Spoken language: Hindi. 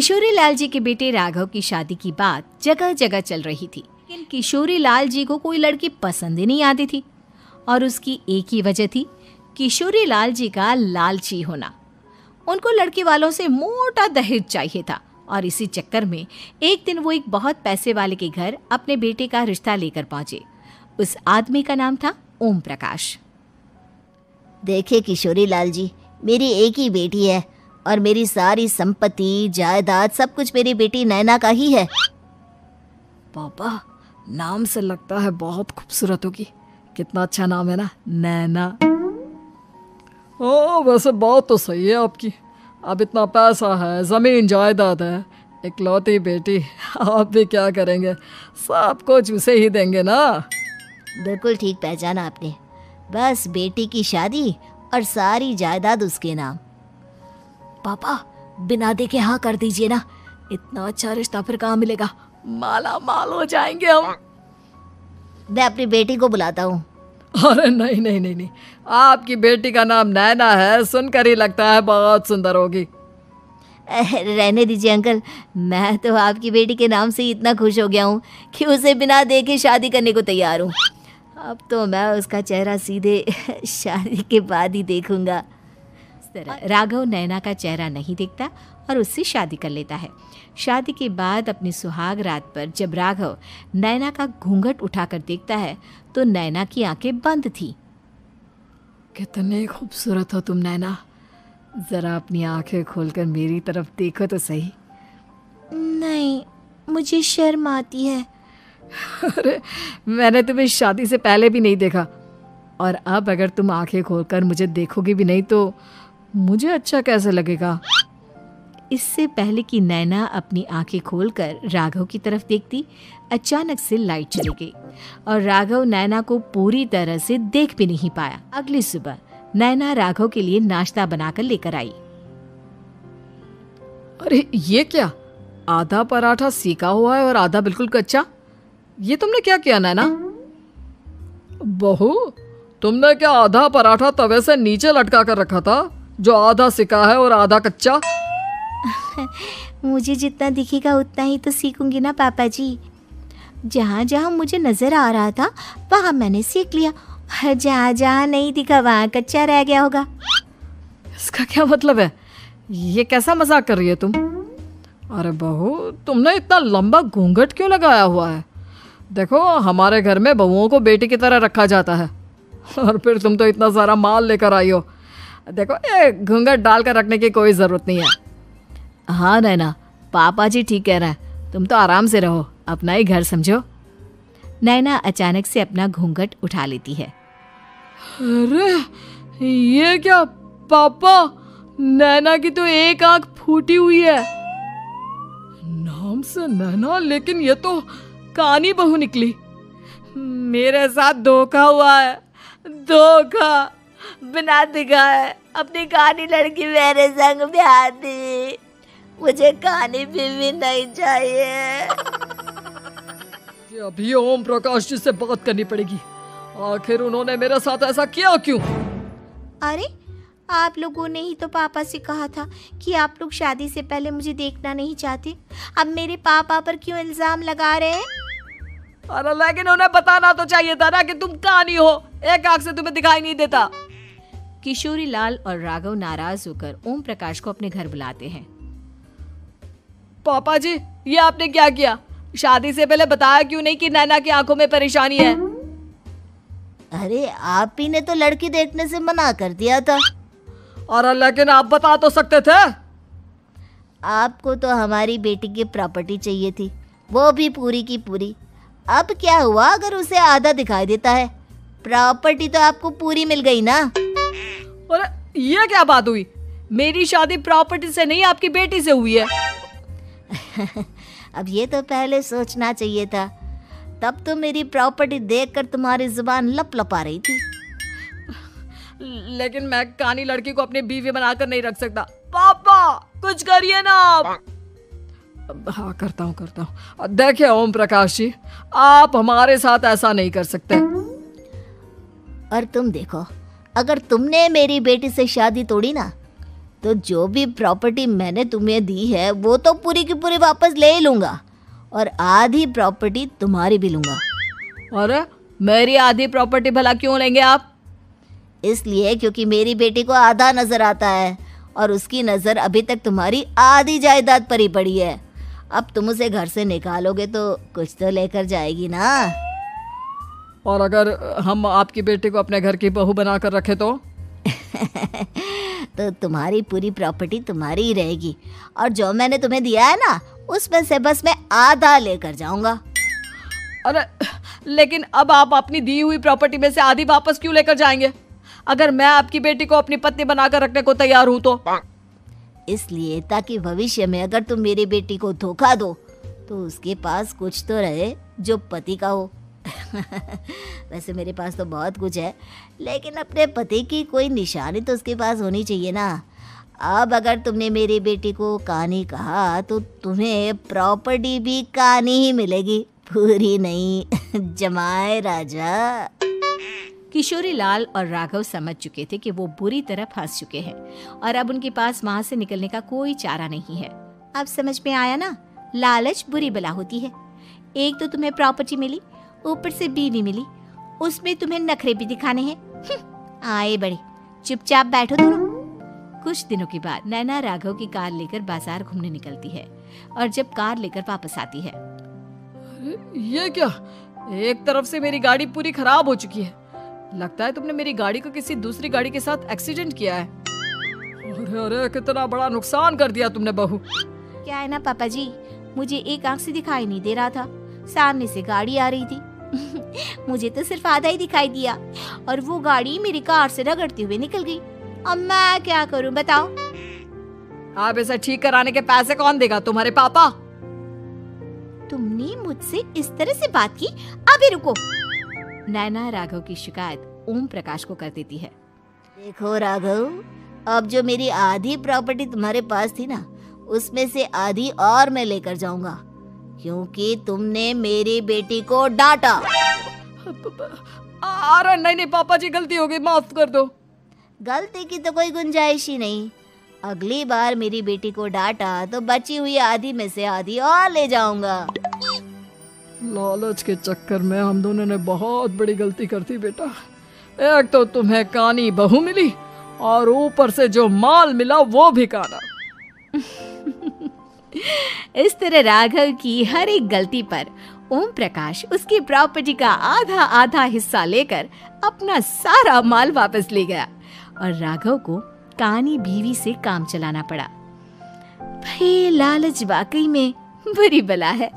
किशोरी लाल जी के बेटे राघव की शादी की बात जगह जगह चल रही थी, लेकिन किशोरी लाल जी को कोई लड़की पसंद ही नहीं आती थी। और उसकी एक ही वजह थी, किशोरी लाल जी का लालची होना। उनको लड़की वालों से मोटा दहेज चाहिए था और इसी चक्कर में एक दिन वो एक बहुत पैसे वाले के घर अपने बेटे का रिश्ता लेकर पहुंचे। उस आदमी का नाम था ओम प्रकाश। देखिए किशोरी लाल जी, मेरी एक ही बेटी है और मेरी सारी संपत्ति जायदाद सब कुछ मेरी बेटी नैना का ही है। पापा, नाम से लगता है बहुत खूबसूरत होगी। कितना अच्छा नाम है ना, नैना। ओ, वैसे बात तो सही है आपकी। अब इतना पैसा है, जमीन जायदाद है, इकलौती बेटी, आप भी क्या करेंगे? सब कुछ उसे ही देंगे ना। बिल्कुल ठीक पहचाना आपने। बस बेटी की शादी और सारी जायदाद उसके नाम। पापा, बिना देखे हाँ कर दीजिए ना। इतना अच्छा रिश्ता फिर कहाँ मिलेगा? माला माल हो जाएंगे हम। मैं अपनी बेटी को बुलाता हूँ। अरे नहीं नहीं नहीं नहीं, आपकी बेटी का नाम नैना है, सुनकर ही लगता है बहुत सुंदर होगी। रहने दीजिए अंकल, मैं तो आपकी बेटी के नाम से इतना खुश हो गया हूँ कि उसे बिना देखे शादी करने को तैयार हूँ। अब तो मैं उसका चेहरा सीधे शादी के बाद ही देखूंगा। राघव नैना का चेहरा नहीं देखता और उससे शादी कर लेता है। शादी के बाद अपनी सुहाग रात पर जब राघव नैना का घूंघट उठाकर देखता है तो नैना की आंखें बंद थी। कितने खूबसूरत हो तुम नैना, जरा अपनी आंखें खोलकर मेरी तरफ देखो तो सही। नहीं, मुझे शर्म आती है। अरे, मैंने तुम्हें शादी से पहले भी नहीं देखा, और अब अगर तुम आंखें खोलकर मुझे देखोगी भी नहीं तो मुझे अच्छा कैसे लगेगा? इससे पहले कि नैना अपनी आंखें खोलकर राघव की तरफ देखती, अचानक से लाइट चली गई और राघव नैना को पूरी तरह से देख भी नहीं पाया। अगली सुबह नैना राघव के लिए नाश्ता बनाकर लेकर आई। अरे ये क्या, आधा पराठा सेका हुआ है और आधा बिल्कुल कच्चा। ये तुमने क्या किया नैना? बहू, तुमने क्या आधा पराठा तवे से नीचे लटका कर रखा था, जो आधा सेका है और आधा कच्चा? मुझे जितना दिखेगा उतना ही तो सीखूंगी ना पापा जी। जहाँ जहाँ मुझे नजर आ रहा था वहाँ मैंने सीख लिया, जहाँ जहाँ नहीं दिखा वहाँ कच्चा रह गया होगा। इसका क्या मतलब है? ये कैसा मजाक कर रही है तुम? अरे बहू, तुमने इतना लंबा घूंघट क्यों लगाया हुआ है? देखो, हमारे घर में बहुओं को बेटी की तरह रखा जाता है, और फिर तुम तो इतना सारा माल लेकर आई हो। देखो, ये घूंघट डालकर रखने की कोई ज़रूरत नहीं है। हाँ नैना, पापा जी ठीक कह रहे हैं, तुम तो आराम से रहो, अपना ही घर समझो। नैना अचानक से अपना घूंघट उठा लेती है। अरे ये क्या पापा, नैना की तो एक आंख फूटी हुई है। नाम से नैना, लेकिन ये तो कानी बहू निकली। मेरे साथ धोखा हुआ है, धोखा। बिना दिखाए अपनी कानी लड़की मेरे संग ब्याह दी। मुझे कानी बीवी नहीं चाहिए। अभी ओम प्रकाश जी से बात करनी पड़ेगी। आखिर उन्होंने मेरे साथ ऐसा किया क्यों? अरे, आप लोगों ने ही तो पापा से कहा था कि आप लोग शादी से पहले मुझे देखना नहीं चाहते। अब मेरे पापा पर क्यों इल्जाम लगा रहे हैं? अरे लेकिन उन्हें बताना तो चाहिए था ना कि तुम कानी हो, एक आंख से तुम्हें दिखाई नहीं देता। किशोरी लाल और राघव नाराज होकर ओम प्रकाश को अपने घर बुलाते हैं। पापा जी, ये आपने क्या किया? शादी से पहले बताया क्यों नहीं कि नैना की आंखों में परेशानी है? अरे, आप ही ने तो लड़की देखने से मना कर दिया था। अरे लेकिन आप बता तो सकते थे। आपको तो हमारी बेटी की प्रॉपर्टी चाहिए थी, वो भी पूरी की पूरी। अब क्या हुआ अगर उसे आधा दिखाई देता है? प्रॉपर्टी तो आपको पूरी मिल गई ना। अरे ये क्या बात हुई? मेरी शादी प्रॉपर्टी से नहीं, आपकी बेटी से हुई है। अब ये तो पहले सोचना चाहिए था, तब तो मेरी प्रॉपर्टी देखकर तुम्हारी जुबान लप लपा रही थी। लेकिन मैं कानी लड़की को अपनी बीवी बनाकर नहीं रख सकता। पापा, कुछ करिए ना आप। हाँ, करता हूँ। देखिए ओम प्रकाश जी, आप हमारे साथ ऐसा नहीं कर सकते। और तुम देखो, अगर तुमने मेरी बेटी से शादी तोड़ी ना तो जो भी प्रॉपर्टी मैंने तुम्हें दी है वो तो पूरी की पूरी वापस ले ही लूँगा और आधी प्रॉपर्टी तुम्हारी भी लूँगा। अरे मेरी आधी प्रॉपर्टी भला क्यों लेंगे आप? इसलिए क्योंकि मेरी बेटी को आधा नज़र आता है और उसकी नज़र अभी तक तुम्हारी आधी जायदाद पर ही पड़ी है। अब तुम उसे घर से निकालोगे तो कुछ तो लेकर जाएगी ना। और अगर हम आपकी बेटी को अपने घर की बहू बनाकर रखे तो? तो तुम्हारी पूरी प्रॉपर्टी तुम्हारी ही रहेगी और जो मैंने तुम्हें दिया है ना उसमें से बस मैं आधा लेकर जाऊंगा। अरे लेकिन अब आप अपनी दी हुई प्रॉपर्टी में से आधी वापस क्यों लेकर जाएंगे? अगर मैं आपकी बेटी को अपनी पत्नी बनाकर रखने को तैयार हूं तो? इसलिए ताकि भविष्य में अगर तुम मेरी बेटी को धोखा दो तो उसके पास कुछ तो रहे जो पति का हो। वैसे मेरे पास तो बहुत कुछ है लेकिन अपने पति की कोई निशानी तो उसके पास होनी चाहिए ना। अब अगर तुमने मेरी बेटी को कहानी कहा तो तुम्हें प्रॉपर्टी भी कहानी ही मिलेगी, पूरी नहीं। जमाए राजा। किशोरी लाल और राघव समझ चुके थे कि वो बुरी तरह फंस चुके हैं और अब उनके पास वहां से निकलने का कोई चारा नहीं है। अब समझ में आया ना, लालच बुरी बला होती है। एक तो तुम्हें प्रॉपर्टी मिली, ऊपर से बीवी मिली, उसमें तुम्हें नखरे भी दिखाने हैं। आए बड़े, चुपचाप बैठो दोनों। कुछ दिनों के बाद नैना राघव की कार लेकर बाजार घूमने निकलती है और जब कार लेकर वापस आती है, ये क्या? एक तरफ से मेरी गाड़ी पूरी खराब हो चुकी है। लगता है तुमने मेरी गाड़ी को किसी दूसरी गाड़ी के साथ एक्सीडेंट किया है। अरे अरे कितना बड़ा नुकसान कर दिया तुमने बहू। क्या है ना पापा जी, मुझे एक आंख से दिखाई नहीं दे रहा था, सामने से गाड़ी आ रही थी। मुझे तो सिर्फ आधा ही दिखाई दिया और वो गाड़ी मेरी कार से रगड़ते हुए निकल गई। अब मैं क्या करूं बताओ? आप इसे ठीक कराने के पैसे कौन देगा? तुम्हारे पापा। तुमने मुझसे इस तरह से बात की? अभी रुको। नैना राघव की शिकायत ओम प्रकाश को कर देती है। देखो राघव, अब जो मेरी आधी प्रॉपर्टी तुम्हारे पास थी ना उसमें से आधी और मैं लेकर जाऊंगा क्योंकि तुमने मेरी बेटी को डांटा। अरे नहीं नहीं पापा जी, गलती हो गई, माफ कर दो। गलती की तो कोई गुंजाइश ही नहीं। अगली बार मेरी बेटी को डांटा तो बची हुई आधी में से आधी और ले जाऊंगा। लालच के चक्कर में हम दोनों ने बहुत बड़ी गलती कर दी बेटा। एक तो तुम्हें कानी बहू मिली और ऊपर से जो माल मिला वो भी काना। इस तरह राघव की हर एक गलती पर ओम प्रकाश उसकी प्रॉपर्टी का आधा आधा हिस्सा लेकर अपना सारा माल वापस ले गया और राघव को कानी बीवी से काम चलाना पड़ा। भाई लालच वाकई में बुरी बला है।